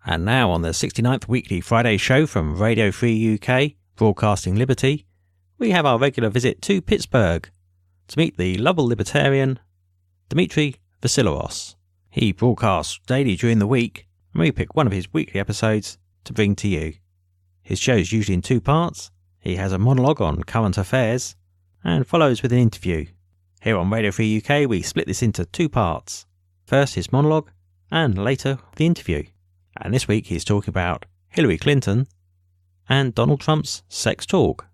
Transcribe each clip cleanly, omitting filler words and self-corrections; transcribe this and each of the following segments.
And now on the 69th weekly Friday show from Radio Free UK, Broadcasting Liberty, we have our regular visit to Pittsburgh to meet the lovable libertarian, Dmitry Vasileiros. He broadcasts daily during the week, and we pick one of his weekly episodes to bring to you. His show is usually in two parts. He has a monologue on current affairs, and follows with an interview. Here on Radio Free UK, we split this into two parts. First his monologue, and later the interview. And this week he's talking about Hillary Clinton and Donald Trump's sex talk.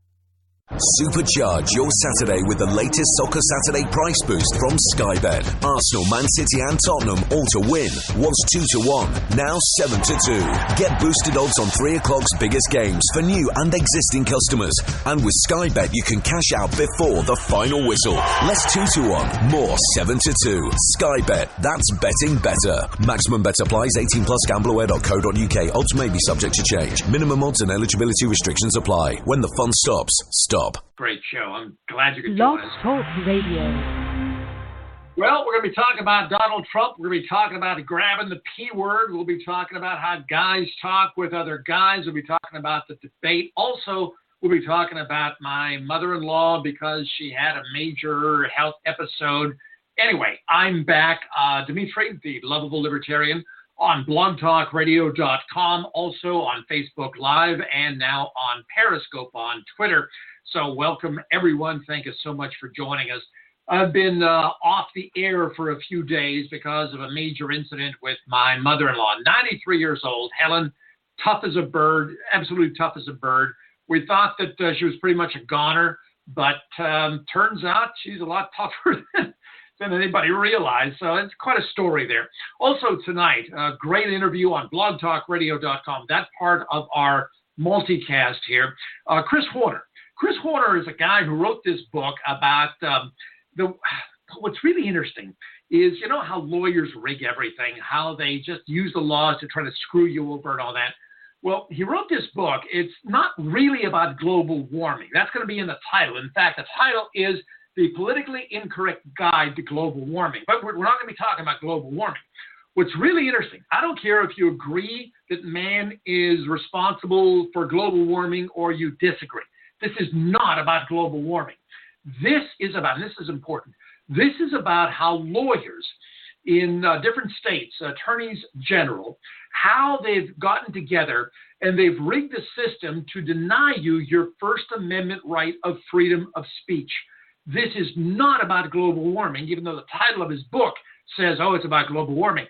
Supercharge your Saturday with the latest Soccer Saturday price boost from Sky Bet. Arsenal, Man City and Tottenham all to win. Was 2-1, now 7-2. Get boosted odds on 3 o'clock's biggest games for new and existing customers. And with Sky Bet you can cash out before the final whistle. Less 2-1, more 7-2. Sky Bet, that's betting better. Maximum bet applies. 18 plus gambleaware.co.uk. Odds may be subject to change. Minimum odds and eligibility restrictions apply. When the fun stops, stop. Great show. I'm glad you could join us. Blog Talk Radio. Well, we're going to be talking about Donald Trump. We're going to be talking about grabbing the P word. We'll be talking about how guys talk with other guys. We'll be talking about the debate. Also, we'll be talking about my mother-in-law because she had a major health episode. Anyway, I'm back. Dmitry, the lovable libertarian, on blogtalkradio.com, also on Facebook Live, and now on Periscope on Twitter. So welcome, everyone. Thank you so much for joining us. I've been off the air for a few days because of a major incident with my mother-in-law, 93 years old, Helen, tough as a bird, absolutely tough as a bird. We thought that she was pretty much a goner, but turns out she's a lot tougher than anybody realized. So it's quite a story there. Also tonight, a great interview on blogtalkradio.com. That's part of our multicast here. Chris Horner. Chris Horner is a guy who wrote this book about what's really interesting is, you know how lawyers rig everything, how they just use the laws to try to screw you over and all that. Well, he wrote this book. It's not really about global warming. That's going to be in the title. In fact, the title is The Politically Incorrect Guide to Global Warming. But we're not going to be talking about global warming. What's really interesting, I don't care if you agree that man is responsible for global warming or you disagree. This is not about global warming. This is about, and this is important, this is about how lawyers in different states, attorneys general, how they've gotten together and they've rigged the system to deny you your First Amendment right of freedom of speech. This is not about global warming, even though the title of his book says, oh, it's about global warming.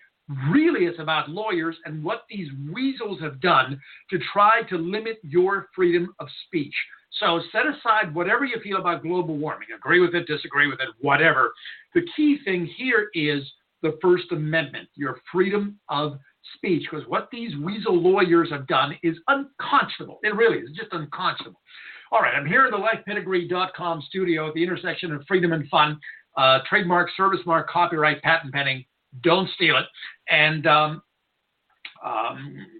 Really, it's about lawyers and what these weasels have done to try to limit your freedom of speech. So set aside whatever you feel about global warming. Agree with it, disagree with it, whatever. The key thing here is the First Amendment, your freedom of speech, because what these weasel lawyers have done is unconscionable. It really is just unconscionable. All right, I'm here in the lifepedigree.com studio at the intersection of freedom and fun, trademark, service mark, copyright, patent pending. Don't steal it. And I'm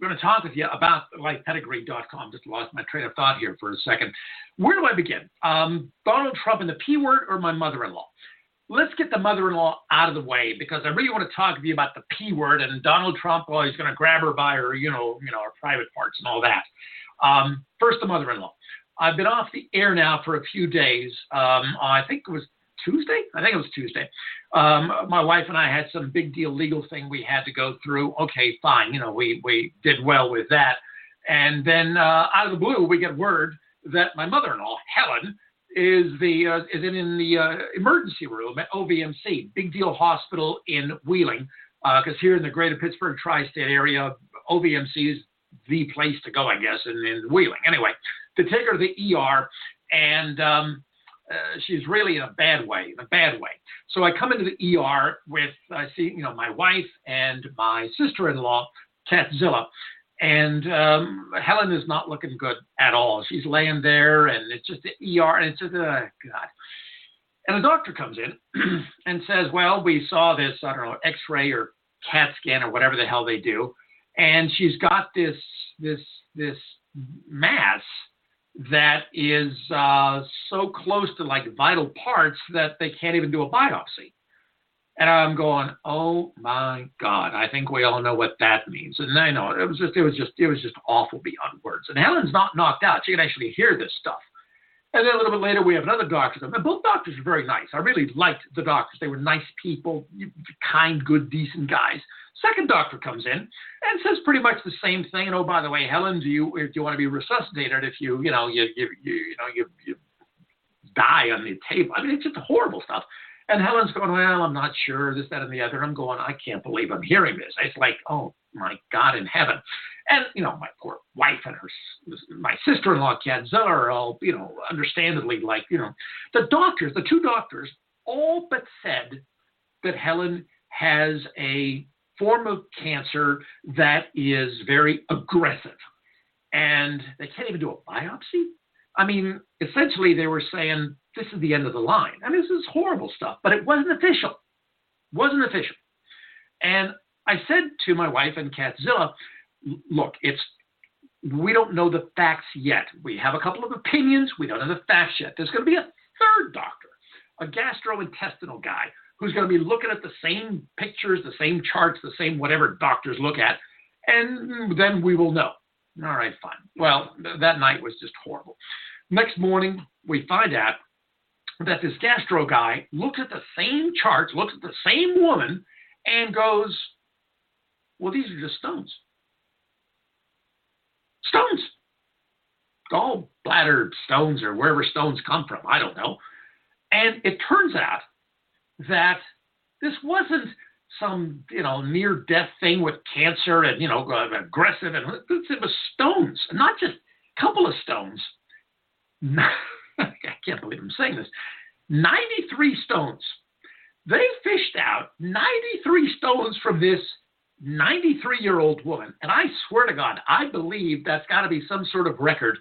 going to talk with you about lifepedigree.com. Just lost my train of thought here for a second. Where do I begin? Donald Trump and the P word or my mother-in-law? Let's get the mother-in-law out of the way because I really want to talk to you about the P word and Donald Trump. Well, he's going to grab her by her, her private parts and all that. First, the mother-in-law. I've been off the air now for a few days. I think it was Tuesday. My wife and I had some big deal legal thing we had to go through. Okay, fine. We did well with that. And then out of the blue, we get word that my mother-in-law, Helen, is in the emergency room at OVMC, Big Deal Hospital in Wheeling, because here in the greater Pittsburgh tri-state area, OVMC is the place to go, I guess, in Wheeling. Anyway, to take her to the ER, and she's really in a bad way. So I come into the ER I see my wife and my sister-in-law, Katzilla, and Helen is not looking good at all. She's laying there, and it's just the ER, and it's just, God. And the doctor comes in and says, well, we saw this, I don't know, X-ray or CAT scan or whatever the hell they do, and she's got this mass that is so close to like vital parts that they can't even do a biopsy. And I'm going, oh my God, I think we all know what that means. And I know it was just awful beyond words. And Helen's not knocked out. She can actually hear this stuff. And then a little bit later, we have another doctor. And both doctors were very nice. I really liked the doctors. They were nice people, kind, good, decent guys. Second doctor comes in and says pretty much the same thing. And oh, by the way, Helen, do you want to be resuscitated if you die on the table? I mean, it's just horrible stuff. And Helen's going, well, I'm not sure, this, that, and the other. I'm going, I can't believe I'm hearing this. It's like, oh, my God in heaven. And, my poor wife and my sister-in-law, Kadzilla, are all, understandably like, the two doctors, all but said that Helen has a form of cancer that is very aggressive. And they can't even do a biopsy. I mean, essentially, they were saying, this is the end of the line. I mean, this is horrible stuff, but it wasn't official. And I said to my wife and Kadzilla, look, we don't know the facts yet. We have a couple of opinions. We don't know the facts yet. There's going to be a third doctor, a gastrointestinal guy, who's going to be looking at the same pictures, the same charts, the same whatever doctors look at, and then we will know. All right, fine. Well, that night was just horrible. Next morning, we find out that this gastro guy looks at the same charts, looks at the same woman, and goes, well, these are just stones. Stones. Gallbladder stones or wherever stones come from. I don't know. And it turns out that this wasn't some, near-death thing with cancer and, aggressive. And it was stones, not just a couple of stones. I can't believe I'm saying this. 93 stones. They fished out 93 stones from this 93-year-old woman. And I swear to God, I believe that's got to be some sort of record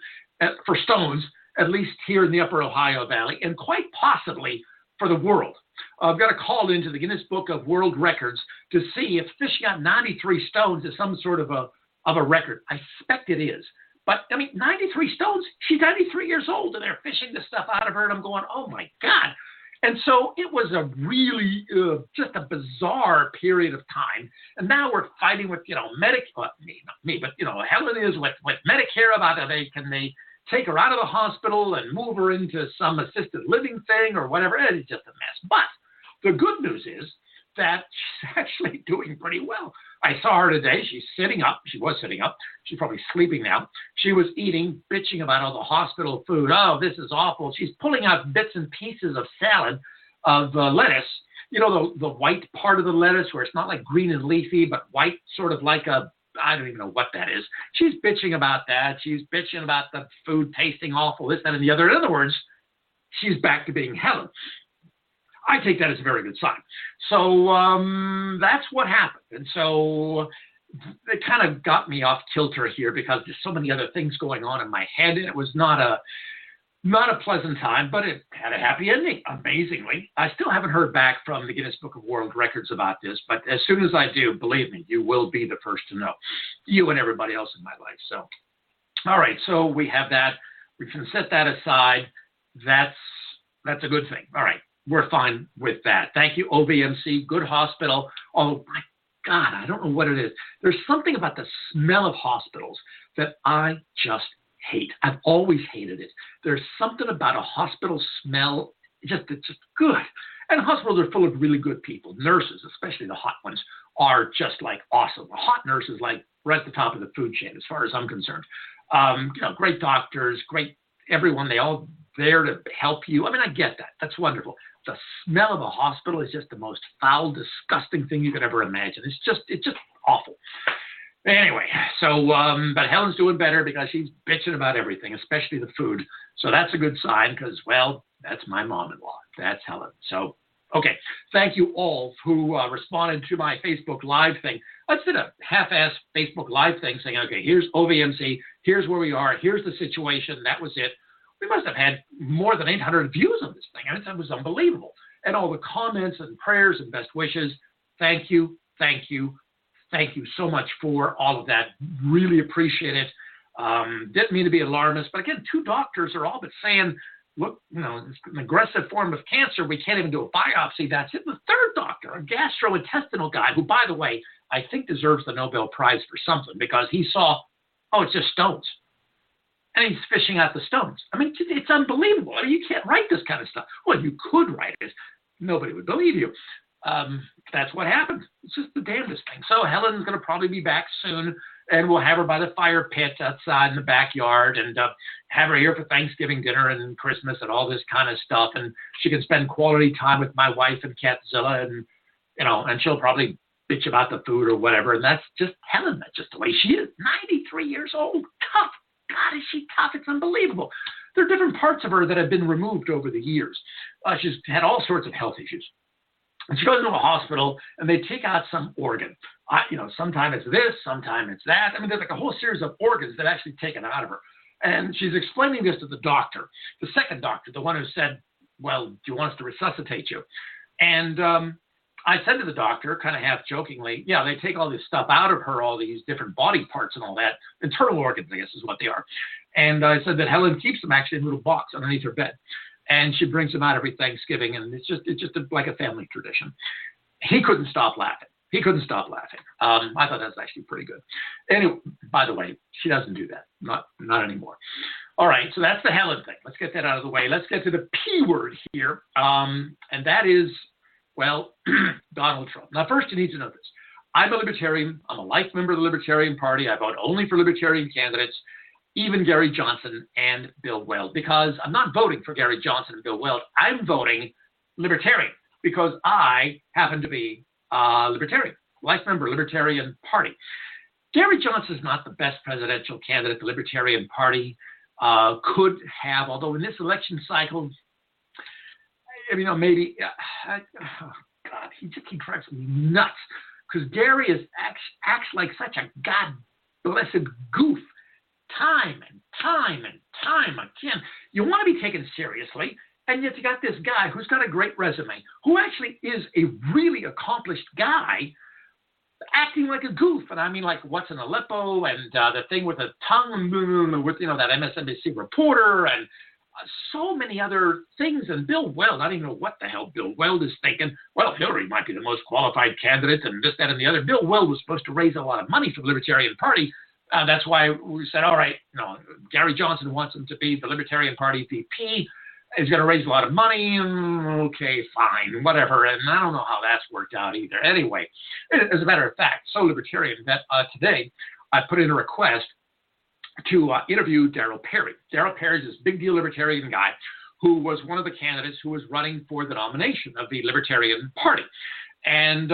for stones, at least here in the Upper Ohio Valley, and quite possibly for the world. I've got to call into the Guinness Book of World Records to see if fishing out 93 stones is some sort of a record. I suspect it is. But, 93 stones, she's 93 years old, and they're fishing this stuff out of her, and I'm going, oh, my God. And so it was a really just a bizarre period of time. And now we're fighting with, Helen is with Medicare about it. Can they take her out of the hospital and move her into some assisted living thing or whatever? It's just a mess. But the good news is that she's actually doing pretty well. I saw her today. She's sitting up. She was sitting up. She's probably sleeping now. She was eating, bitching about all the hospital food. Oh, this is awful. She's pulling out bits and pieces of salad, of lettuce. The white part of the lettuce where it's not like green and leafy, but white, sort of like I don't even know what that is. She's bitching about that. She's bitching about the food tasting awful, this, that, and the other. In other words, she's back to being Helen. I take that as a very good sign. So that's what happened. And so it kind of got me off kilter here because there's so many other things going on in my head. And it was not a pleasant time, but it had a happy ending, amazingly. I still haven't heard back from the Guinness Book of World Records about this, but as soon as I do, believe me, you will be the first to know. You and everybody else in my life. So, all right, so we have that. We can set that aside. That's a good thing. All right. We're fine with that. Thank you, OVMC. Good hospital. Oh, my God, I don't know what it is. There's something about the smell of hospitals that I just hate. I've always hated it. There's something about a hospital smell. It's just good. And hospitals are full of really good people. Nurses, especially the hot ones, are just like awesome. A hot nurse is like right at the top of the food chain as far as I'm concerned. Great doctors, great everyone. They all there to help you. I get that. That's wonderful. The smell of a hospital is just the most foul, disgusting thing you could ever imagine. It's just awful. Anyway, so, but Helen's doing better because she's bitching about everything, especially the food. So that's a good sign because, well, that's my mom-in-law. That's Helen. So, okay. Thank you all who responded to my Facebook Live thing. I did a half-ass Facebook Live thing saying, okay, here's OVMC. Here's where we are. Here's the situation. That was it. We must have had more than 800 views on this thing. It was unbelievable. And all the comments and prayers and best wishes. Thank you, thank you, thank you so much for all of that. Really appreciate it. Didn't mean to be alarmist, but again, two doctors are all but saying look, it's an aggressive form of cancer. We can't even do a biopsy. That's it. The third doctor, a gastrointestinal guy, who, by the way, I think deserves the Nobel Prize for something, because he saw, it's just stones. And he's fishing out the stones. I mean, it's unbelievable. I mean, you can't write this kind of stuff. Well, you could write it. Nobody would believe you. That's what happened. It's just the damnedest thing. So Helen's going to probably be back soon, and we'll have her by the fire pit outside in the backyard, and have her here for Thanksgiving dinner and Christmas and all this kind of stuff. And she can spend quality time with my wife and Catzilla, and and she'll probably bitch about the food or whatever. And that's just Helen. That's just the way she is. 93 years old. Tough. God, is she tough? It's unbelievable. There are different parts of her that have been removed over the years. She's had all sorts of health issues. And she goes into a hospital, and they take out some organ. Sometimes it's this, sometimes it's that. I mean, there's like a whole series of organs that are actually taken out of her. And she's explaining this to the doctor, the second doctor, the one who said, well, do you want us to resuscitate you? And I said to the doctor, kind of half jokingly, yeah, they take all this stuff out of her, all these different body parts and all that. Internal organs, I guess, is what they are. And I said that Helen keeps them actually in a little box underneath her bed. And she brings them out every Thanksgiving, and it's just like a family tradition. He couldn't stop laughing. I thought that was actually pretty good. Anyway, by the way, she doesn't do that. Not anymore. All right, so that's the Helen thing. Let's get that out of the way. Let's get to the P word here, and that is, well, Donald Trump. Now, first, you need to know this. I'm a libertarian. I'm a life member of the Libertarian Party. I vote only for libertarian candidates, even Gary Johnson and Bill Weld, because I'm not voting for Gary Johnson and Bill Weld. I'm voting libertarian because I happen to be libertarian, life member, Libertarian Party. Gary Johnson is not the best presidential candidate the Libertarian Party could have, although in this election cycle, maybe, God, he drives me nuts, because Gary acts like such a God-blessed goof time and time again. You want to be taken seriously, and yet you got this guy who's got a great resume, who actually is a really accomplished guy, acting like a goof. And I mean, like What's in Aleppo, and the thing with the tongue, with that MSNBC reporter, and so many other things. And Bill Weld, I don't even know what the hell Bill Weld is thinking. Well, Hillary might be the most qualified candidate, and this, that, and the other. Bill Weld was supposed to raise a lot of money for the Libertarian Party. That's why we said, all right, Gary Johnson wants him to be the Libertarian Party VP. He's going to raise a lot of money. Okay, fine, whatever. And I don't know how that's worked out either. Anyway, as a matter of fact, so libertarian that today I put in a request to interview Darryl Perry. Darryl Perry is this big deal libertarian guy who was one of the candidates who was running for the nomination of the Libertarian Party. And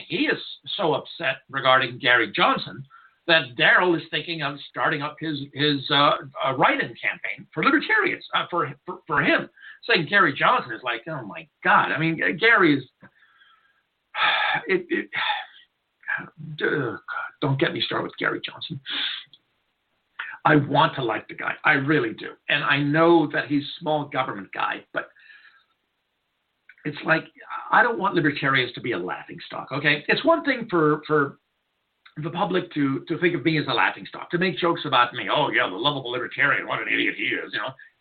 he is so upset regarding Gary Johnson that Darryl is thinking of starting up his write-in campaign for libertarians, for him, saying Gary Johnson is like, oh my God. I mean, Gary is, don't get me started with Gary Johnson. I want to like the guy. I really do. And I know that he's a small government guy, but it's like, I don't want libertarians to be a laughingstock, okay? It's one thing for the public to think of me as a laughingstock, to make jokes about me. Oh, yeah, the lovable libertarian, what an idiot he is,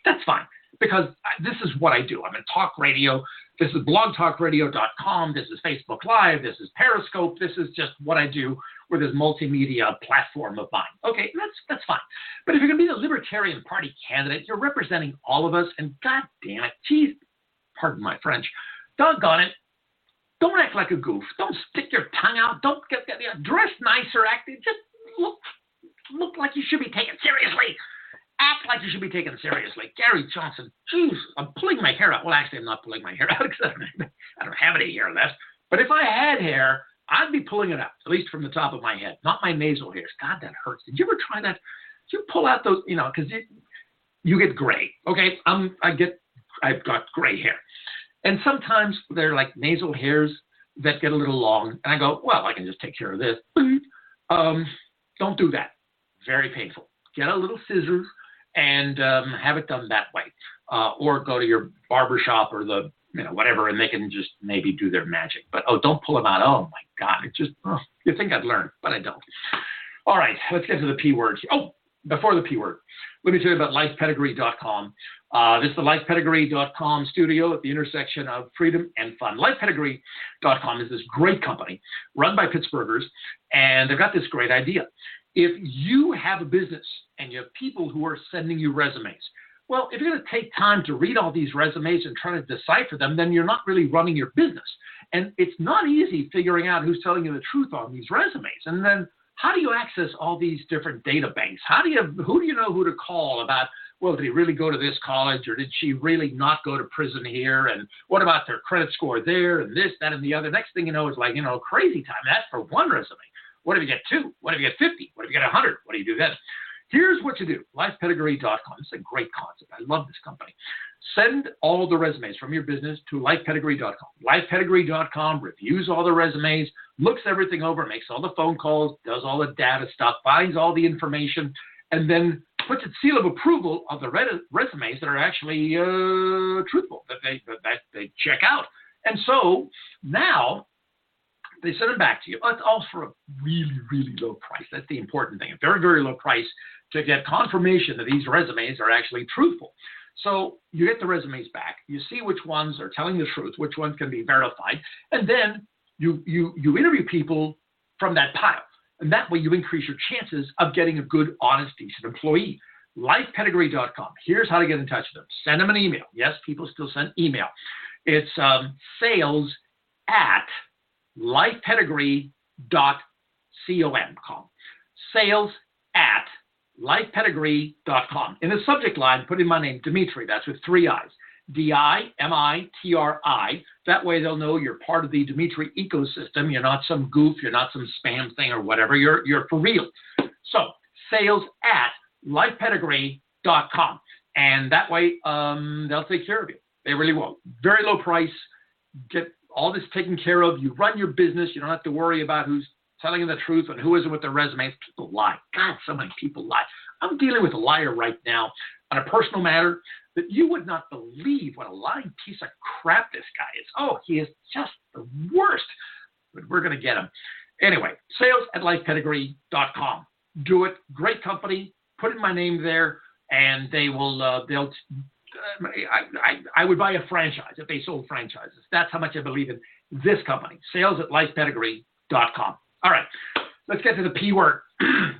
That's fine, because this is what I do. I'm in talk radio. This is blogtalkradio.com. This is Facebook Live. This is Periscope. This is just what I do with this multimedia platform of mine. Okay, that's fine. But if you're going to be the Libertarian Party candidate, you're representing all of us, and God damn it, geez, pardon my French, doggone it, don't act like a goof. Don't stick your tongue out. Don't get dress nicer. Just look like you should be taken seriously. Act like you should be taken seriously. Gary Johnson, jeez, I'm pulling my hair out. Well, actually, I'm not pulling my hair out because I don't have any hair left. But if I had hair, I'd be pulling it out, at least from the top of my head, not my nasal hairs. God, that hurts. Did you ever try that? Did you pull out those, because you get gray. Okay, I've got gray hair. And sometimes they're like nasal hairs that get a little long. And I go, well, I can just take care of this. Don't do that. Very painful. Get a little scissors and have it done that way. Or go to your barbershop or the, whatever, and they can just maybe do their magic. But, don't pull them out. Oh, my God. It just, you think I'd learn, but I don't. All right, let's get to the P word. Oh, before the P word. let me tell you about lifepedigree.com. This is the lifepedigree.com studio at the intersection of freedom and fun. Lifepedigree.com is this great company run by Pittsburghers, and they've got this great idea. If you have a business and you have people who are sending you resumes, well, if you're going to take time to read all these resumes and try to decipher them, then you're not really running your business. And it's not easy figuring out who's telling you the truth on these resumes. And then how do you access all these different data banks? Who do you know who to call about, well, did he really go to this college, or did she really not go to prison here? And what about their credit score there, and this, that, and the other? Next thing you know is like, crazy time. That's for one resume. What if you get 2? What if you get 50? What if you get 100? What do you do then? Here's what you do. Lifepedigree.com. It's a great concept. I love this company. Send all the resumes from your business to lifepedigree.com. Lifepedigree.com reviews all the resumes, looks everything over, makes all the phone calls, does all the data stuff, finds all the information, and then puts its seal of approval of the resumes that are actually truthful, that they check out. And so now they send them back to you. It's all for a really, really low price. That's the important thing. A very, very low price to get confirmation that these resumes are actually truthful. So you get the resumes back. You see which ones are telling the truth, which ones can be verified, and then you interview people from that pile. And that way you increase your chances of getting a good, honest, decent employee. Lifepedigree.com. Here's how to get in touch with them. Send them an email. Yes, people still send email. It's sales@lifepedigree.com. Sales@lifepedigree.com. In the subject line, put in my name, Dimitri. That's with 3 I's. Dimitri. That way they'll know you're part of the Dimitri ecosystem. You're not some goof. You're not some spam thing or whatever. You're for real. So sales@lifepedigree.com. And that way they'll take care of you. They really will. Very low price. Get all this taken care of. You run your business. You don't have to worry about who's telling you the truth and who isn't with their resumes. People lie. God, so many people lie. I'm dealing with a liar right now on a personal matter that you would not believe what a lying piece of crap this guy is. Oh, he is just the worst. But we're going to get him. Anyway, sales@lifepedigree.com. Do it. Great company. Put in my name there, and they will. I would buy a franchise if they sold franchises. That's how much I believe in this company. Sales@lifepedigree.com. All right, let's get to the P word.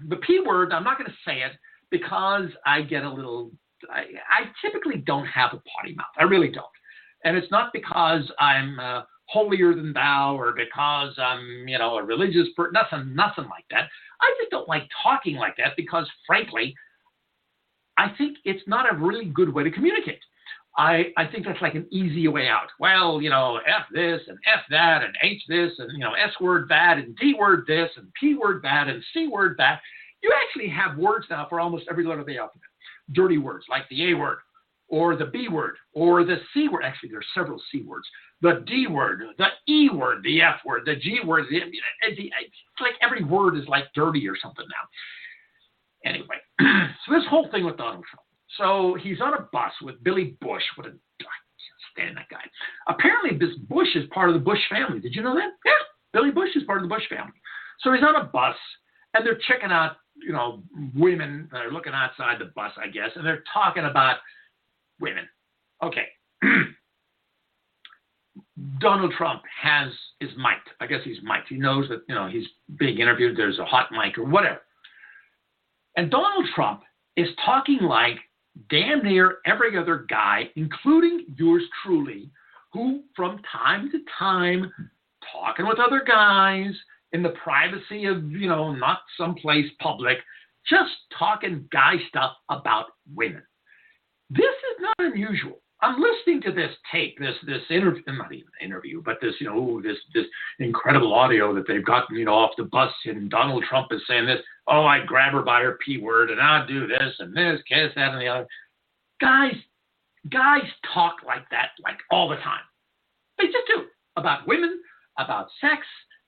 The P word, I'm not going to say it because I get a little, I typically don't have a potty mouth. I really don't. And it's not because I'm holier than thou or because I'm, a religious person, nothing like that. I just don't like talking like that because, frankly, I think it's not a really good way to communicate. I think that's like an easy way out. Well, F this and F that and H this and, S word that and D word this and P word that and C word that. You actually have words now for almost every letter of the alphabet. Dirty words like the A word or the B word or the C word. Actually, there are several C words. The D word, the E word, the F word, the G word. It's like every word is like dirty or something now. Anyway, so this whole thing with Donald Trump. So he's on a bus with Billy Bush. I can't stand that guy. Apparently, this Bush is part of the Bush family. Did you know that? Yeah, Billy Bush is part of the Bush family. So he's on a bus, and they're checking out, women that are looking outside the bus, I guess, and they're talking about women. Okay. Donald Trump is mic'd. I guess he's mic'd. He knows that, he's being interviewed. There's a hot mic or whatever. And Donald Trump is talking like damn near every other guy, including yours truly, who from time to time, talking with other guys in the privacy of, not someplace public, just talking guy stuff about women. This is not unusual. I'm listening to this tape, this interview, not even interview, but this, this incredible audio that they've gotten, off the bus, and Donald Trump is saying this, oh, I'd grab her by her P word, and I'd do this, and this, kiss, that, and the other. Guys talk like that, like all the time. They just do. About women, about sex,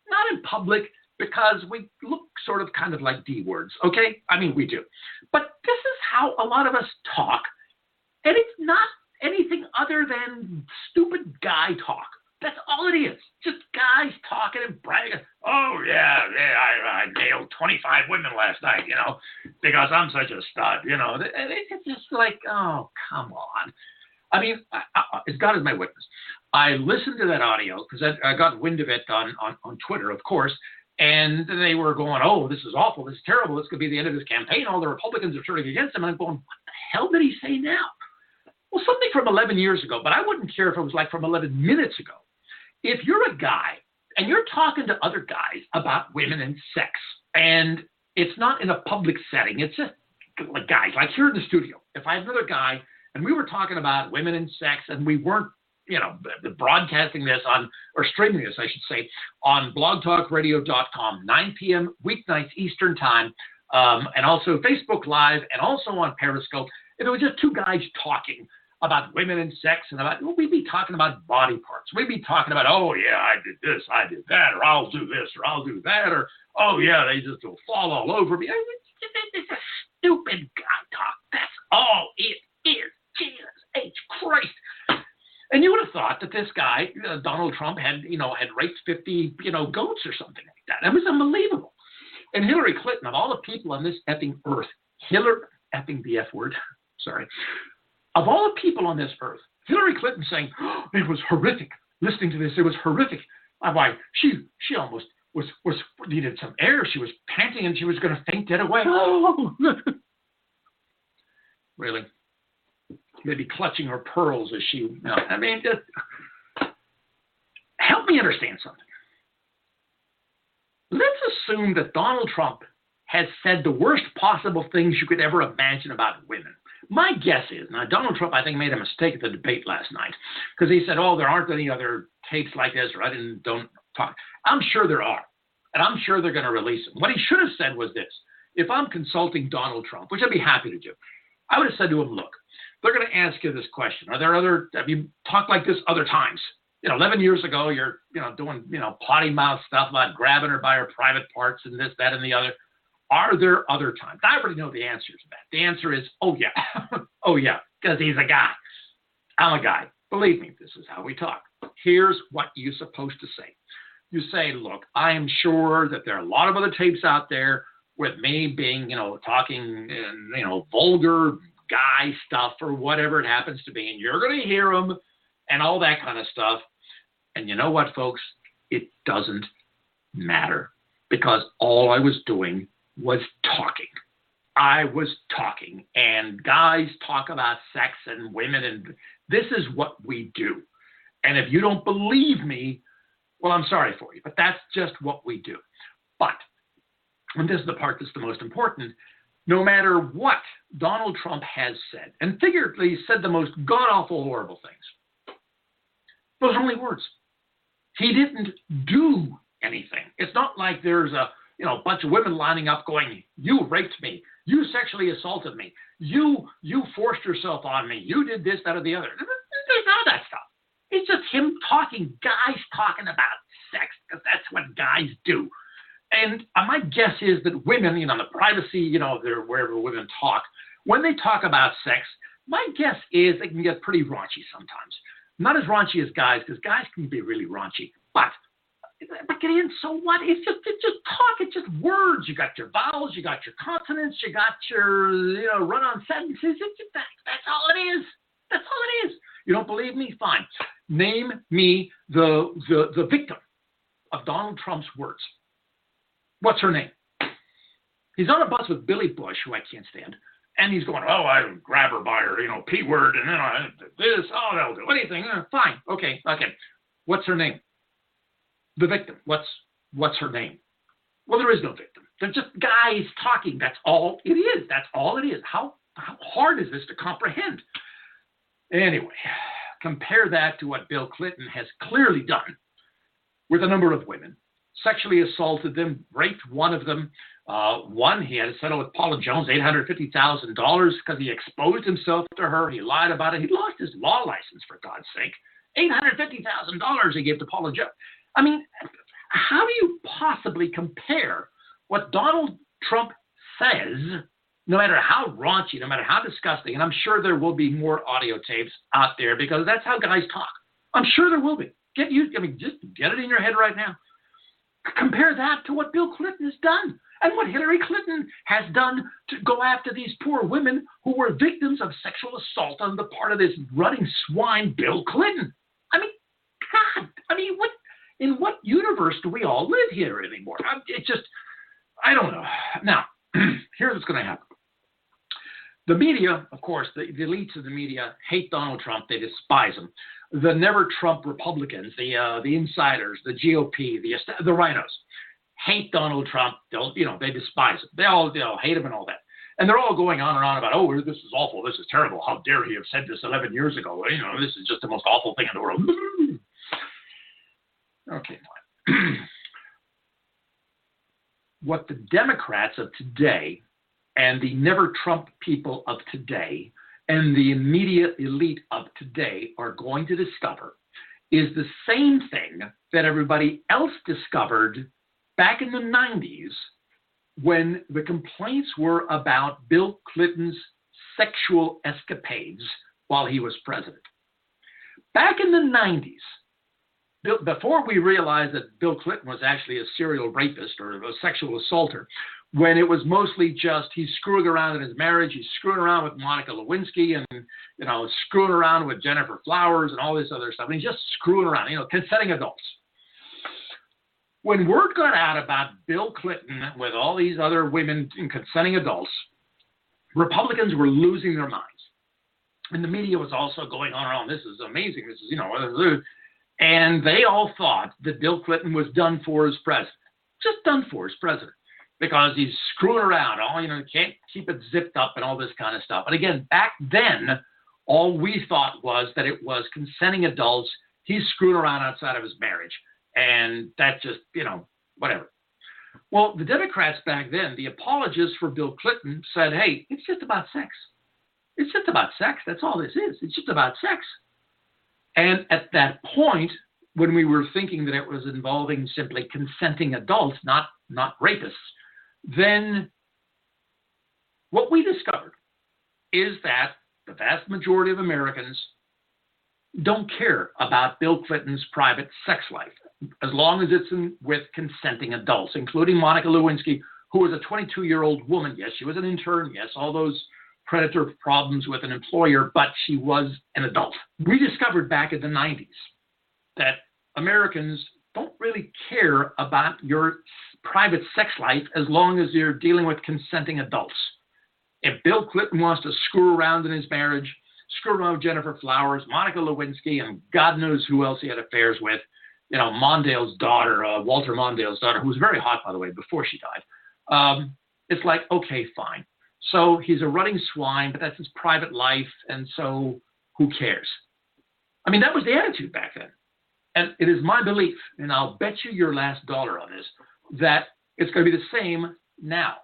not in public, because we look sort of kind of like D words, okay? I mean, we do. But this is how a lot of us talk, and it's not anything other than stupid guy talk. That's all it is. Just guys talking and bragging. Oh, yeah, I nailed 25 women last night, because I'm such a stud, you know. It's just like, oh, come on. I mean, God is my witness. I listened to that audio because I got wind of it on Twitter, of course, and they were going, oh, this is awful, this is terrible, this could be the end of his campaign, all the Republicans are turning against him. And I'm going, what the hell did he say now? Well, something from 11 years ago, but I wouldn't care if it was like from 11 minutes ago. If you're a guy and you're talking to other guys about women and sex, and it's not in a public setting, it's just like guys, like here in the studio, if I had another guy and we were talking about women and sex and we weren't, you know, broadcasting this on, or streaming this, I should say, on blogtalkradio.com, 9 p.m. weeknights Eastern time, and also Facebook Live, and also on Periscope. If it was just two guys talking about women and sex, and about, well, we'd be talking about body parts. We'd be talking about, oh, yeah, I did this, I did that, or I'll do this, or I'll do that, or, oh, yeah, they just will fall all over me. It's a stupid guy talk. That's all it is. Jesus H. Christ. And you would have thought that this guy, Donald Trump, had raped 50, goats or something like that. It was unbelievable. And Hillary Clinton, of all the people on this effing earth, effing the F word, sorry, of all the people on this earth, Hillary Clinton saying, oh, it was horrific. Listening to this, it was horrific. Why, she almost was needed some air. She was panting and she was going to faint dead away. Oh. Really? Maybe clutching her pearls as she, just help me understand something. Let's assume that Donald Trump has said the worst possible things you could ever imagine about women. My guess is, now Donald Trump, I think, made a mistake at the debate last night because he said, oh, there aren't any other tapes like this, or don't talk. I'm sure there are, and I'm sure they're going to release them. What he should have said was this. If I'm consulting Donald Trump, which I'd be happy to do, I would have said to him, look, they're going to ask you this question. Have you talked like this other times? 11 years ago, you're, doing, potty mouth stuff about grabbing her by her private parts and this, that, and the other. Are there other times? I already know the answer to that. The answer is, oh, yeah. Oh, yeah, because he's a guy. I'm a guy. Believe me, this is how we talk. Here's what you're supposed to say. You say, look, I am sure that there are a lot of other tapes out there with me being, talking, vulgar guy stuff or whatever it happens to be, and you're going to hear them and all that kind of stuff. And you know what, folks? It doesn't matter because all I was doing was talking. I was talking, and guys talk about sex and women, and this is what we do. And if you don't believe me, well, I'm sorry for you, but that's just what we do. But, and this is the part that's the most important, no matter what Donald Trump has said, and figuratively said the most god-awful, horrible things, those are only words. He didn't do anything. It's not like there's a bunch of women lining up going, you raped me, you sexually assaulted me, you forced yourself on me, you did this, that, or the other. There's none of that stuff. It's just him talking, guys talking about sex, because that's what guys do. And my guess is that women, the privacy, wherever women talk, when they talk about sex, my guess is they can get pretty raunchy sometimes. Not as raunchy as guys, because guys can be really raunchy. But again, so what? It's just talk. It's just words. You got your vowels, you got your consonants, you got your run-on sentences. That's all it is. That's all it is. You don't believe me? Fine. Name me the victim of Donald Trump's words. What's her name? He's on a bus with Billy Bush, who I can't stand, and he's going, oh, I grab her by her, P word, and then I this, oh, they'll do anything. Fine, okay. What's her name? The victim. What's her name? Well, there is no victim. They're just guys talking. That's all it is. That's all it is. How hard is this to comprehend? Anyway, compare that to what Bill Clinton has clearly done with a number of women. Sexually assaulted them, raped one of them. One, he had to settle with Paula Jones, $850,000 because he exposed himself to her. He lied about it. He lost his law license, for God's sake. $850,000 he gave to Paula Jones. I mean, how do you possibly compare what Donald Trump says, no matter how raunchy, no matter how disgusting, and I'm sure there will be more audio tapes out there because that's how guys talk. I'm sure there will be. Just get it in your head right now. Compare that to what Bill Clinton has done. and what Hillary Clinton has done to go after these poor women who were victims of sexual assault on the part of this rutting swine, Bill Clinton. I mean, God, in what universe do we all live here anymore? I don't know. Now, here's what's going to happen. The media, of course, the elites of the media hate Donald Trump. They despise him. The never-Trump Republicans, the insiders, the GOP, the rhinos, hate Donald Trump. They despise him. They all hate him and all that. And they're all going on and on about, oh, this is awful. This is terrible. How dare he have said this 11 years ago? This is just the most awful thing in the world. Okay, fine. What the Democrats of today and the never-Trump people of today and the immediate elite of today are going to discover is the same thing that everybody else discovered back in the 90s when the complaints were about Bill Clinton's sexual escapades while he was president. Back in the 90s, before we realized that Bill Clinton was actually a serial rapist or a sexual assaulter, when it was mostly just he's screwing around in his marriage, he's screwing around with Monica Lewinsky and, screwing around with Jennifer Flowers and all this other stuff. And he's just screwing around, consenting adults. When word got out about Bill Clinton with all these other women and consenting adults, Republicans were losing their minds. And the media was also going on around, this is amazing, this is, and they all thought that Bill Clinton was done for as president. Just done for as president. Because he's screwing around, can't keep it zipped up and all this kind of stuff. And again, back then, all we thought was that it was consenting adults. He's screwing around outside of his marriage. And that's just, whatever. Well, the Democrats back then, the apologists for Bill Clinton said, hey, it's just about sex. It's just about sex. That's all this is. It's just about sex. And at that point, when we were thinking that it was involving simply consenting adults, not rapists, then what we discovered is that the vast majority of Americans don't care about Bill Clinton's private sex life, as long as it's with consenting adults, including Monica Lewinsky, who was a 22-year-old woman. Yes, she was an intern. Yes, all those predator problems with an employer, but she was an adult. We discovered back in the 90s that Americans don't really care about your private sex life as long as you're dealing with consenting adults. If Bill Clinton wants to screw around in his marriage, screw around with Jennifer Flowers, Monica Lewinsky, and God knows who else he had affairs with, Mondale's daughter, Walter Mondale's daughter, who was very hot, by the way, before she died. It's like, okay, fine. So he's a rutting swine, but that's his private life, and so who cares? I mean, that was the attitude back then. And it is my belief, and I'll bet you your last dollar on this, that it's going to be the same now.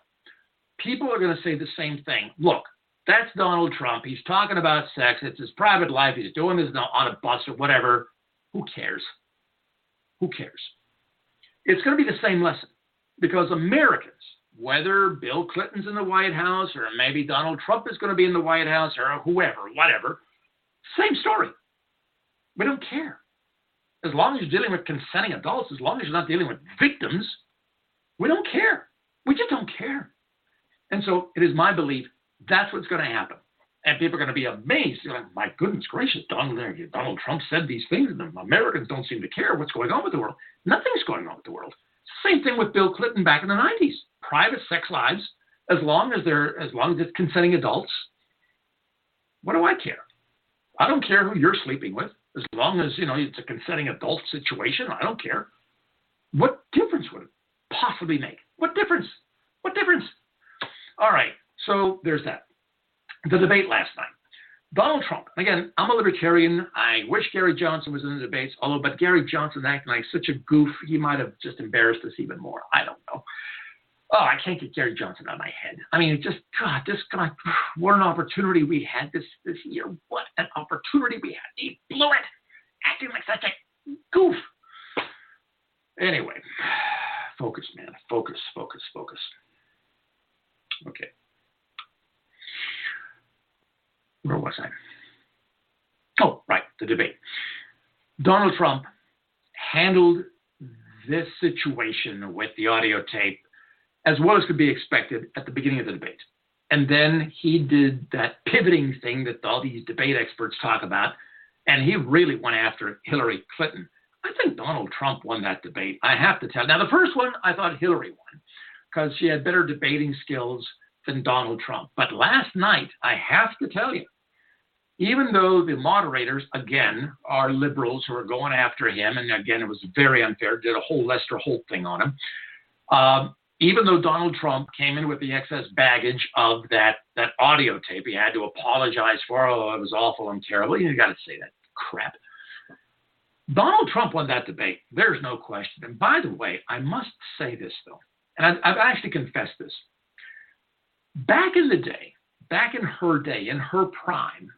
People are going to say the same thing. Look, that's Donald Trump. He's talking about sex. It's his private life. He's doing this on a bus or whatever. Who cares? Who cares? It's going to be the same lesson because Americans, whether Bill Clinton's in the White House or maybe Donald Trump is going to be in the White House or whoever, whatever, same story. We don't care. As long as you're dealing with consenting adults, as long as you're not dealing with victims, we don't care. We just don't care. And so it is my belief that's what's going to happen. And people are going to be amazed. You're like, my goodness gracious, Donald Trump said these things, and the Americans don't seem to care what's going on with the world. Nothing's going on with the world. Same thing with Bill Clinton back in the 90s. Private sex lives, as long as it's consenting adults. What do I care? I don't care who you're sleeping with. As long as, it's a consenting adult situation, I don't care. What difference would it possibly make? What difference? What difference? All right, so there's that. The debate last night. Donald Trump. Again, I'm a libertarian. I wish Gary Johnson was in the debates, but Gary Johnson acting like such a goof, he might have just embarrassed us even more. I don't know. Oh, I can't get Gary Johnson out of my head. I mean, what an opportunity we had this year. What an opportunity we had. He blew it, acting like such a goof. Anyway, focus, man. Focus. Okay. Where was I? Oh, right, the debate. Donald Trump handled this situation with the audio tape as well as could be expected at the beginning of the debate. And then he did that pivoting thing that all these debate experts talk about, and he really went after Hillary Clinton. I think Donald Trump won that debate. I have to tell. Now, the first one, I thought Hillary won because she had better debating skills than Donald Trump. But last night, I have to tell you, even though the moderators, again, are liberals who are going after him, and again, it was very unfair, did a whole Lester Holt thing on him, even though Donald Trump came in with the excess baggage of that audio tape, he had to apologize for, it was awful and terrible. You got to say that crap. Donald Trump won that debate. There's no question. And by the way, I must say this, though, and I've actually confessed this. Back in the day, back in her day, in her prime,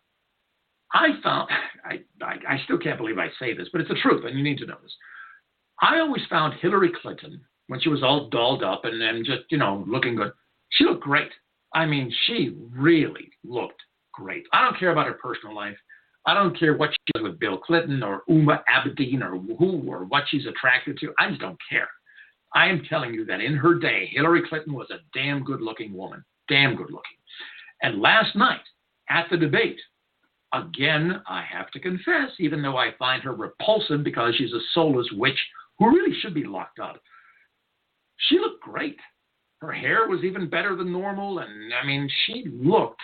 I found, I still can't believe I say this, but it's the truth, and you need to know this. I always found Hillary Clinton, when she was all dolled up and just, looking good, she looked great. I mean, she really looked great. I don't care about her personal life. I don't care what she does with Bill Clinton or Uma Abedin or who or what she's attracted to. I just don't care. I am telling you that in her day, Hillary Clinton was a damn good-looking woman. Damn good-looking. And last night at the debate, again, I have to confess, even though I find her repulsive because she's a soulless witch who really should be locked up, she looked great. Her hair was even better than normal, and, I mean, she looked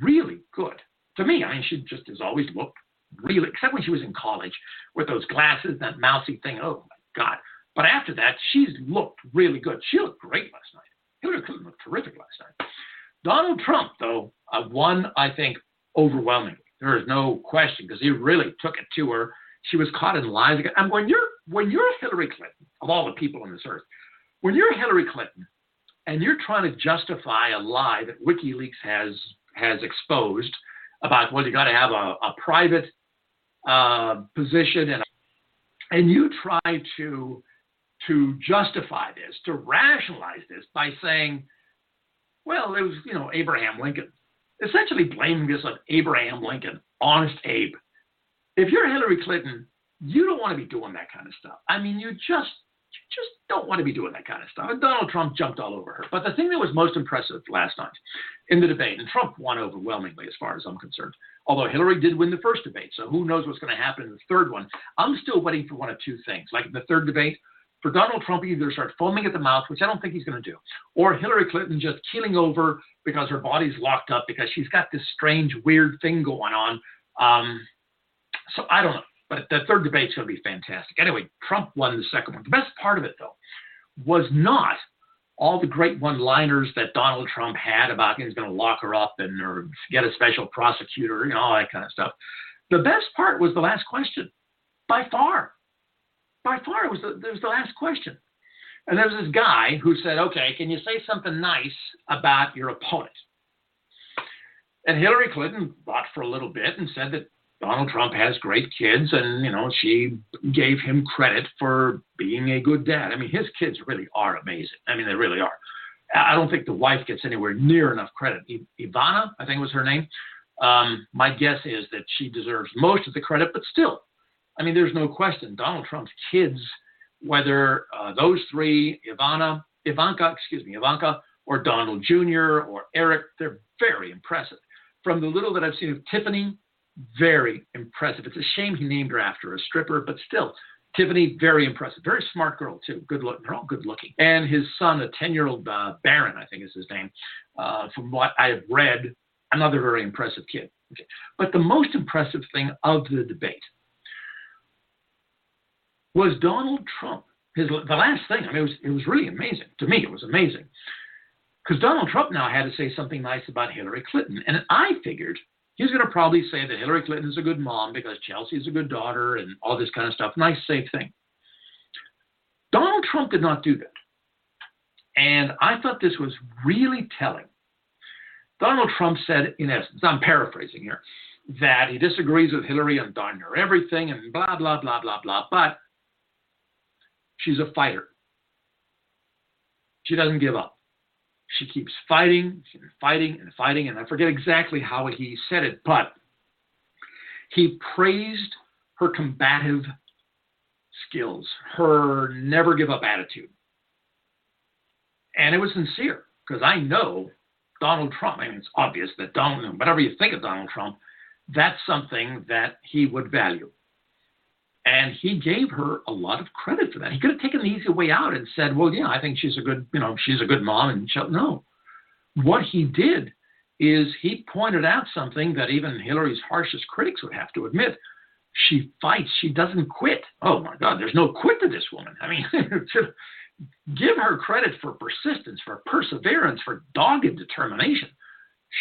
really good. To me, I mean, she just has always looked really, except when she was in college with those glasses, that mousy thing, oh, my God. But after that, she's looked really good. She looked great last night. Hillary Clinton looked terrific last night. Donald Trump, though, won, I think, overwhelmingly. There is no question, because he really took it to her. She was caught in lies again. And when you're Hillary Clinton, of all the people on this earth, when you're Hillary Clinton and you're trying to justify a lie that WikiLeaks has exposed about, well, you got to have a private position, and you try to justify this, to rationalize this by saying, well, it was, Abraham Lincoln. Essentially blaming this on Abraham Lincoln, Honest Abe. If you're Hillary Clinton, you don't want to be doing that kind of stuff. I mean, you just don't want to be doing that kind of stuff. And Donald Trump jumped all over her. But the thing that was most impressive last night in the debate, and Trump won overwhelmingly as far as I'm concerned, although Hillary did win the first debate, so who knows what's going to happen in the third one. I'm still waiting for one of two things. Like in the third debate, for Donald Trump either start foaming at the mouth, which I don't think he's going to do, or Hillary Clinton just keeling over because her body's locked up because she's got this strange, weird thing going on. So I don't know. But the third debate's going to be fantastic. Anyway, Trump won the second one. The best part of it, though, was not all the great one-liners that Donald Trump had about he's going to lock her up or get a special prosecutor, all that kind of stuff. The best part was the last question, by far. By far, it was the last question. And there was this guy who said, okay, can you say something nice about your opponent? And Hillary Clinton thought for a little bit and said that Donald Trump has great kids, and, she gave him credit for being a good dad. I mean, his kids really are amazing. I mean, they really are. I don't think the wife gets anywhere near enough credit. Ivana, I think was her name. My guess is that she deserves most of the credit, but still, I mean, there's no question. Donald Trump's kids, whether those three, Ivanka, or Donald Jr. or Eric, they're very impressive. From the little that I've seen of Tiffany, very impressive. It's a shame he named her after a stripper, but still, Tiffany, very impressive. Very smart girl, too. Good looking. They're all good looking. And his son, a 10-year-old Barron, I think is his name. From what I have read, another very impressive kid. Okay. But the most impressive thing of the debate was Donald Trump. The last thing, I mean, it was really amazing. To me, it was amazing. Because Donald Trump now had to say something nice about Hillary Clinton. And I figured he's going to probably say that Hillary Clinton's a good mom because Chelsea's a good daughter and all this kind of stuff. Nice, safe thing. Donald Trump did not do that. And I thought this was really telling. Donald Trump said, in essence, I'm paraphrasing here, that he disagrees with Hillary on darn near everything and blah, blah, blah, blah, blah. But she's a fighter. She doesn't give up. She keeps fighting and fighting and fighting, and I forget exactly how he said it, but he praised her combative skills, her never-give-up attitude. And it was sincere, because I know Donald Trump. I mean, it's obvious that whatever you think of Donald Trump, that's something that he would value. And he gave her a lot of credit for that. He could have taken the easy way out and said, well, yeah, I think she's a good mom. And no. What he did is he pointed out something that even Hillary's harshest critics would have to admit. She fights. She doesn't quit. Oh, my God, there's no quit to this woman. I mean, give her credit for persistence, for perseverance, for dogged determination.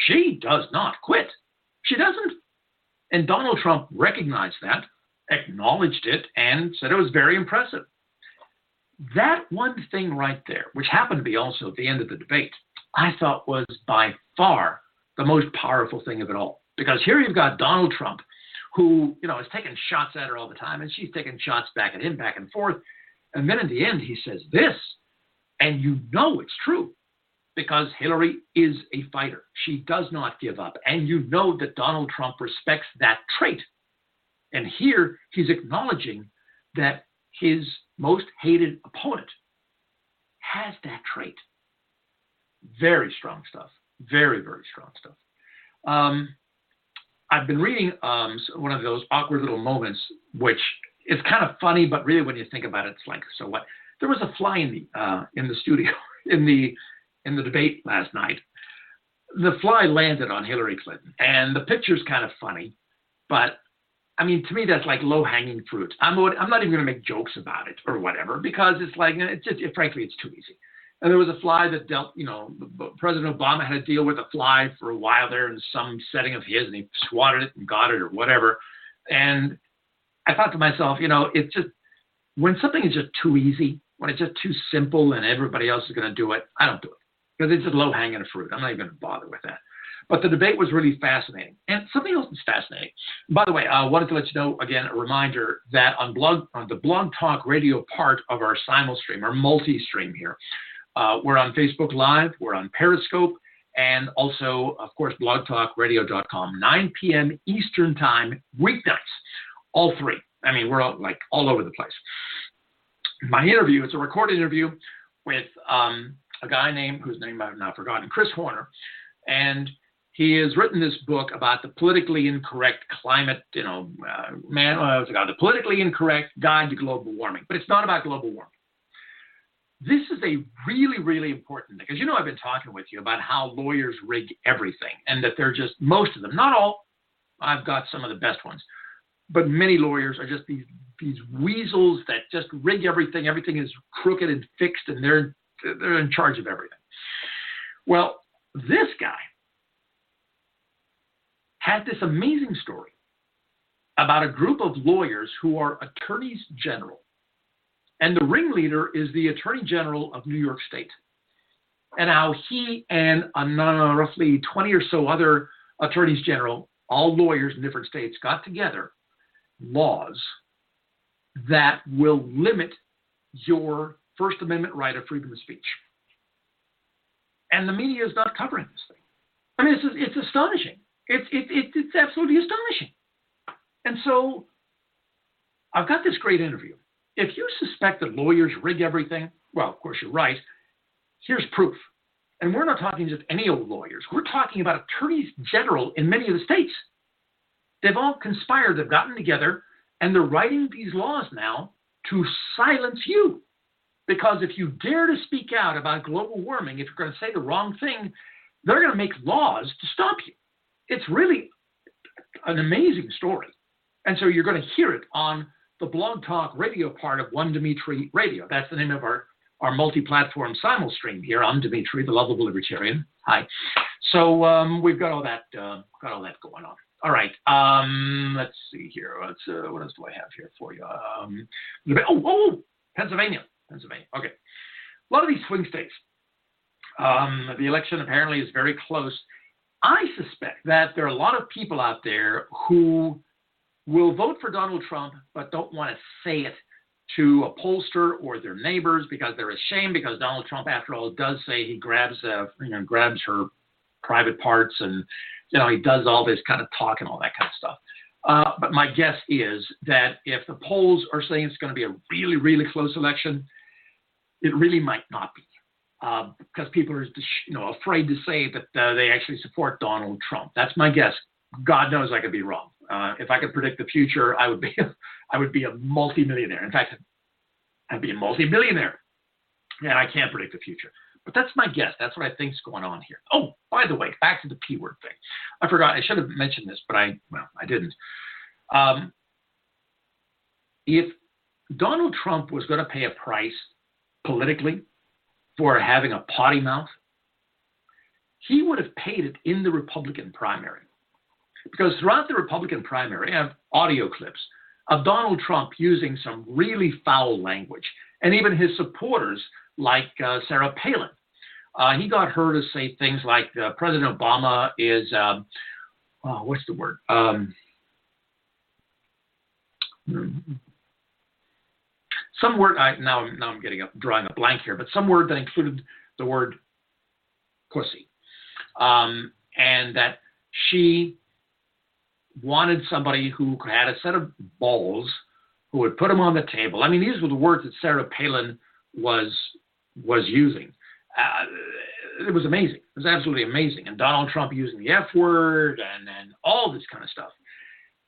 She does not quit. She doesn't. And Donald Trump recognized that, acknowledged it, and said it was very impressive. That one thing right there, which happened to be also at the end of the debate, I thought was by far the most powerful thing of it all. Because here you've got Donald Trump, who, is taking shots at her all the time, and she's taking shots back at him, back and forth. And then in the end, he says this, and it's true, because Hillary is a fighter. She does not give up. And you know that Donald Trump respects that trait. And here he's acknowledging that his most hated opponent has that trait. Very strong stuff. Very, very strong stuff. I've been reading one of those awkward little moments, which is kind of funny, but really when you think about it, it's like, so what? There was a fly in the studio in the debate last night. The fly landed on Hillary Clinton, and the picture's kind of funny, but I mean, to me, that's like low-hanging fruit. I'm not even going to make jokes about it or whatever, because it's like, frankly, it's too easy. And there was a fly that dealt, President Obama had to deal with a fly for a while there in some setting of his, and he swatted it and got it or whatever. And I thought to myself, it's just, when something is just too easy, when it's just too simple and everybody else is going to do it, I don't do it. Because it's just low-hanging fruit. I'm not even going to bother with that. But the debate was really fascinating. And something else is fascinating. By the way, I wanted to let you know, again, a reminder that on the Blog Talk Radio part of our simul-stream, our multi-stream here, we're on Facebook Live, we're on Periscope, and also, of course, blogtalkradio.com, 9 p.m. Eastern Time, weeknights, all three. I mean, we're all over the place. My interview, it's a recorded interview with a guy whose name I've now forgotten, Chris Horner, and he has written this book about the politically incorrect climate, the politically incorrect guide to global warming. But it's not about global warming. This is a really, really important thing, because I've been talking with you about how lawyers rig everything, and that they're just, most of them, not all, I've got some of the best ones, but many lawyers are just these weasels that just rig everything. Everything is crooked and fixed, and they're in charge of everything. Well, this guy had this amazing story about a group of lawyers who are attorneys general. And the ringleader is the Attorney General of New York State. And how he and roughly 20 or so other attorneys general, all lawyers in different states, got together laws that will limit your First Amendment right of freedom of speech. And the media is not covering this thing. I mean, it's astonishing. It's absolutely astonishing. And so I've got this great interview. If you suspect that lawyers rig everything, well, of course, you're right. Here's proof. And we're not talking just any old lawyers. We're talking about attorneys general in many of the states. They've all conspired. They've gotten together, and they're writing these laws now to silence you. Because if you dare to speak out about global warming, if you're going to say the wrong thing, they're going to make laws to stop you. It's really an amazing story. And so you're going to hear it on the Blog Talk Radio part of One Dimitri Radio. That's the name of our multi-platform simul-stream here. I'm Dimitri, the lovable libertarian. Hi. So we've got all that going on. All right. Let's see here. What else do I have here for you? Pennsylvania. Okay. A lot of these swing states. The election apparently is very close. I suspect that there are a lot of people out there who will vote for Donald Trump but don't want to say it to a pollster or their neighbors because they're ashamed, because Donald Trump, after all, does say he grabs her private parts, and he does all this kind of talk and all that kind of stuff. But my guess is that if the polls are saying it's going to be a really, really close election, it really might not be. because people are, afraid to say that they actually support Donald Trump. That's my guess. God knows I could be wrong. If I could predict the future, I would be a multimillionaire. In fact, I'd be a multimillionaire. And I can't predict the future. But that's my guess. That's what I think is going on here. Oh, by the way, back to the P word thing. I forgot. I should have mentioned this, but I didn't. If Donald Trump was going to pay a price politically for having a potty mouth, he would have paid it in the Republican primary. Because throughout the Republican primary, I have audio clips of Donald Trump using some really foul language, and even his supporters like Sarah Palin. He got her to say things like President Obama is, what's the word? Some word, now I'm drawing a blank here, but some word that included the word pussy. And that she wanted somebody who had a set of balls, who would put them on the table. I mean, these were the words that Sarah Palin was using. It was amazing. It was absolutely amazing. And Donald Trump using the F word and all this kind of stuff.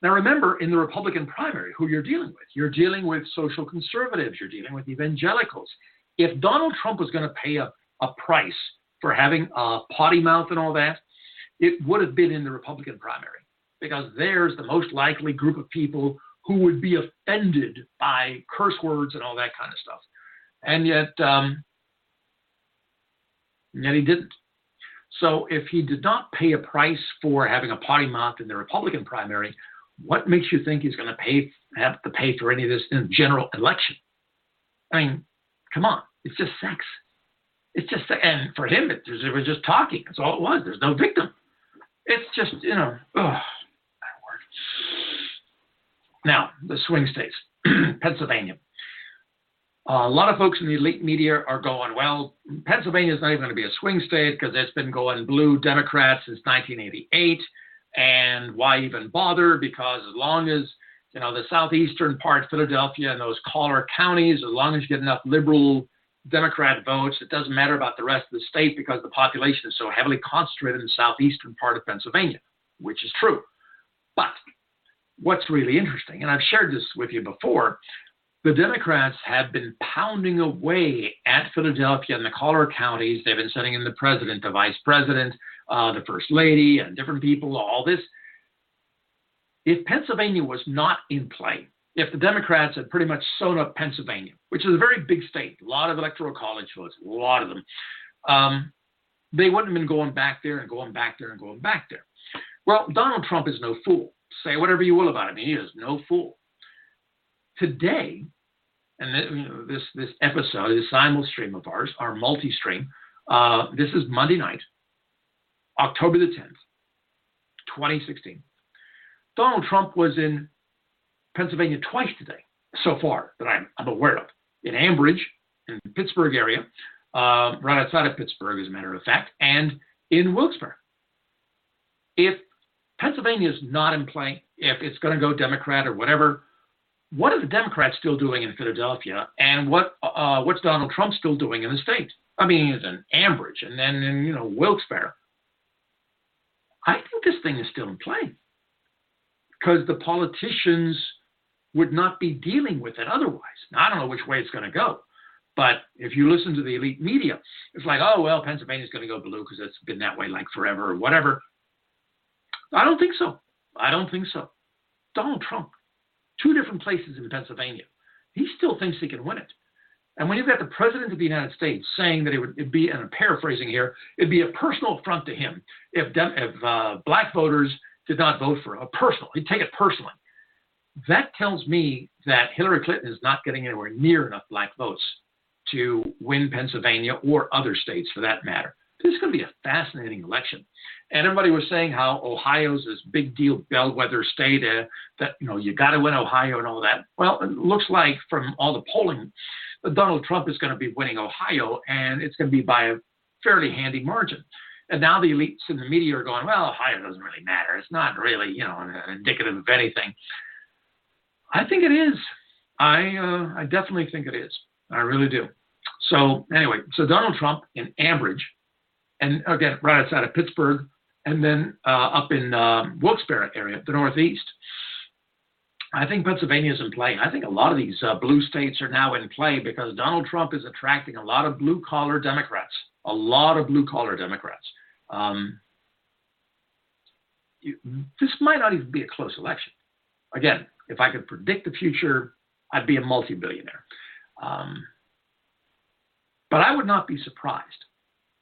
Now, remember, in the Republican primary, who you're dealing with. You're dealing with social conservatives. You're dealing with evangelicals. If Donald Trump was going to pay a price for having a potty mouth and all that, it would have been in the Republican primary, because there's the most likely group of people who would be offended by curse words and all that kind of stuff. And yet he didn't. So if he did not pay a price for having a potty mouth in the Republican primary, what makes you think he's going to have to pay for any of this in the general election? I mean, come on. It's just sex. It's just, and for him, it was just talking. That's all it was. There's no victim. It's just, Now, the swing states, Pennsylvania. A lot of folks in the elite media are going, well, Pennsylvania is not even going to be a swing state because it's been going blue Democrat since 1988. And why even bother? Because as long as, the southeastern part, Philadelphia and those collar counties, as long as you get enough liberal Democrat votes, it doesn't matter about the rest of the state because the population is so heavily concentrated in the southeastern part of Pennsylvania, which is true. But what's really interesting, and I've shared this with you before, the Democrats have been pounding away at Philadelphia and the collar counties. They've been sending in the president, the vice president, the first lady, and different people, all this. If Pennsylvania was not in play, if the Democrats had pretty much sewn up Pennsylvania, which is a very big state, a lot of electoral college votes, a lot of them, they wouldn't have been going back there and going back there and going back there. Well, Donald Trump is no fool. Say whatever you will about him. He is no fool. Today, and this episode, this simul-stream of ours, our multi-stream, this is Monday night, October the 10th, 2016. Donald Trump was in Pennsylvania twice today, so far, that I'm aware of. In Ambridge, in the Pittsburgh area, right outside of Pittsburgh, as a matter of fact, and in Wilkes-Barre. If Pennsylvania is not in play, if it's going to go Democrat or whatever, what are the Democrats still doing in Philadelphia, and what's Donald Trump still doing in the state? I mean, it's in Ambridge and then in Wilkes-Barre. I think this thing is still in play because the politicians would not be dealing with it otherwise. Now, I don't know which way it's going to go, but if you listen to the elite media, it's like, oh, well, Pennsylvania's going to go blue because it's been that way like forever or whatever. I don't think so. Donald Trump, 2 different places in Pennsylvania. He still thinks he can win it. And when you've got the President of the United States saying that it'd be, and I'm paraphrasing here, it'd be a personal affront to him if black voters did not vote for him, he'd take it personally. That tells me that Hillary Clinton is not getting anywhere near enough black votes to win Pennsylvania or other states for that matter. This is going to be a fascinating election. And everybody was saying how Ohio's this big deal bellwether state that, you got to win Ohio and all that. Well, it looks like from all the polling that Donald Trump is going to be winning Ohio, and it's going to be by a fairly handy margin. And now the elites in the media are going, well, Ohio doesn't really matter. It's not really, indicative of anything. I think it is. I definitely think it is. I really do. So anyway, so Donald Trump in Ambridge, and again, right outside of Pittsburgh, and then up in Wilkes-Barre area, the Northeast. I think Pennsylvania is in play. I think a lot of these blue states are now in play because Donald Trump is attracting a lot of blue-collar Democrats. A lot of blue-collar Democrats. This might not even be a close election. Again, if I could predict the future, I'd be a multi-billionaire. But I would not be surprised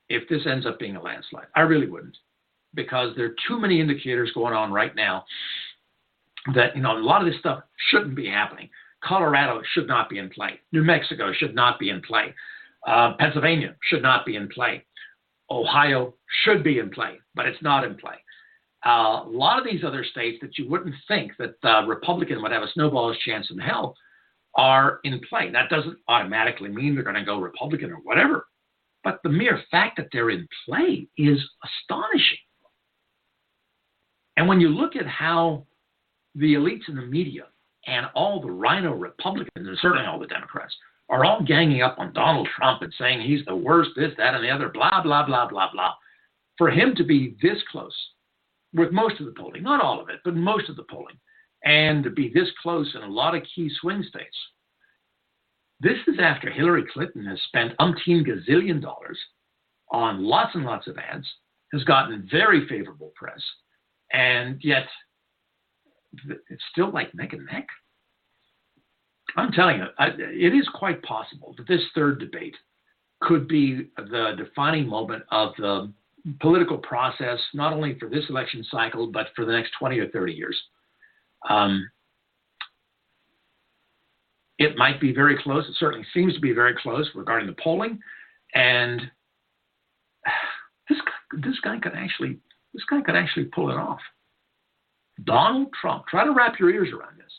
if this ends up being a landslide. I really wouldn't, because there are too many indicators going on right now that, a lot of this stuff shouldn't be happening. Colorado should not be in play. New Mexico should not be in play. Pennsylvania should not be in play. Ohio should be in play, but it's not in play. A lot of these other states that you wouldn't think that the Republican would have a snowball's chance in hell are in play. That doesn't automatically mean they're going to go Republican or whatever, but the mere fact that they're in play is astonishing. And when you look at how the elites in the media and all the rhino Republicans, and certainly all the Democrats, are all ganging up on Donald Trump and saying he's the worst, this, that, and the other, blah, blah, blah, blah, blah. For him to be this close with most of the polling, not all of it, but most of the polling, and to be this close in a lot of key swing states, this is after Hillary Clinton has spent umpteen gazillion dollars on lots and lots of ads, has gotten very favorable press, and yet it's still like neck and neck. I'm telling you, it is quite possible that this third debate could be the defining moment of the political process, not only for this election cycle, but for the next 20 or 30 years. It might be very close. It certainly seems to be very close regarding the polling. And this guy could actually pull it off. Donald Trump, try to wrap your ears around this.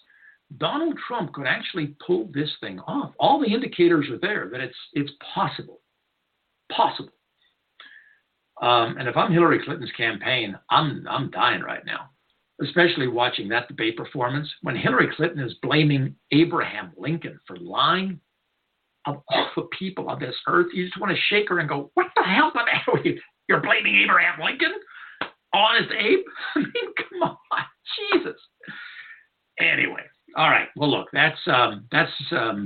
Donald Trump could actually pull this thing off. All the indicators are there that it's possible. Possible. And if I'm Hillary Clinton's campaign, I'm dying right now, especially watching that debate performance when Hillary Clinton is blaming Abraham Lincoln for lying. Of all the people on this earth, you just want to shake her and go, what the hell? You're blaming Abraham Lincoln? Honest Abe? I mean, come on, Jesus. Anyway, all right. Well, look, that's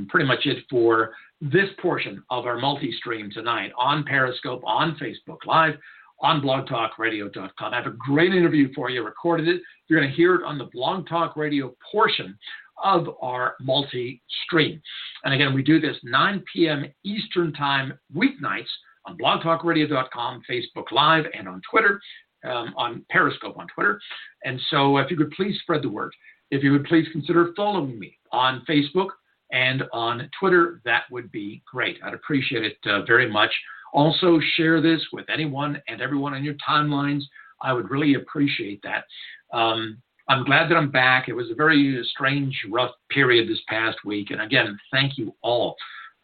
pretty much it for this portion of our multi-stream tonight on Periscope, on Facebook Live, on blogtalkradio.com. I have a great interview for you. Recorded it. You're going to hear it on the Blog Talk Radio portion of our multi-stream. And again, we do this 9 p.m. Eastern Time weeknights on blogtalkradio.com, Facebook Live, and on Twitter. On Periscope on Twitter. And so if you could please spread the word. If you would please consider following me on Facebook and on Twitter, that would be great. I'd appreciate it very much. Also, share this with anyone and everyone on your timelines. I would really appreciate that. I'm glad that I'm back. It was a very strange, rough period this past week. And again, thank you all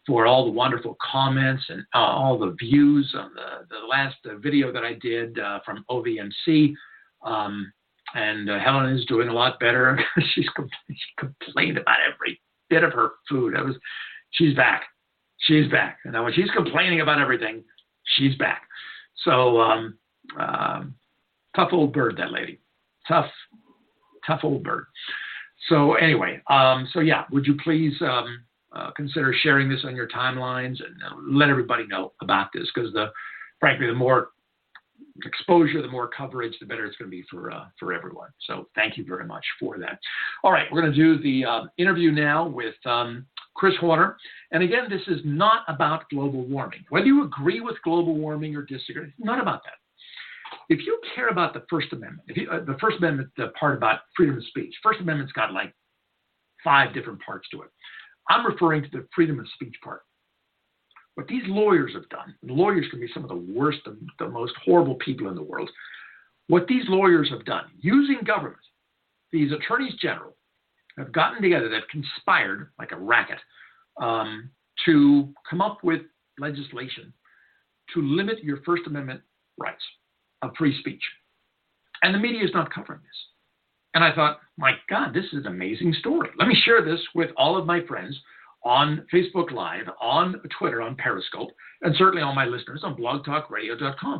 for all the wonderful comments and all the views on the last video that I did from OVMC. And Helen is doing a lot better. She complained about every bit of her food. She's back. She's back. And when she's complaining about everything, she's back. So tough old bird, that lady. Tough old bird. So anyway, would you please consider sharing this on your timelines and let everybody know about this, because frankly, the more exposure, the more coverage, the better it's going to be for everyone. So thank you very much for that. All right, we're going to do the interview now with Chris Horner. And again, this is not about global warming. Whether you agree with global warming or disagree, it's not about that. If you care about the First Amendment, the First Amendment, the part about freedom of speech, First Amendment's got like 5 different parts to it. I'm referring to the freedom of speech part. What these lawyers have done, and lawyers can be some of the worst, the most horrible people in the world. What these lawyers have done, using government, these attorneys general have gotten together, they've conspired like a racket to come up with legislation to limit your First Amendment rights of free speech. And the media is not covering this. And I thought, my God, this is an amazing story. Let me share this with all of my friends on Facebook Live, on Twitter, on Periscope, and certainly all my listeners on blogtalkradio.com.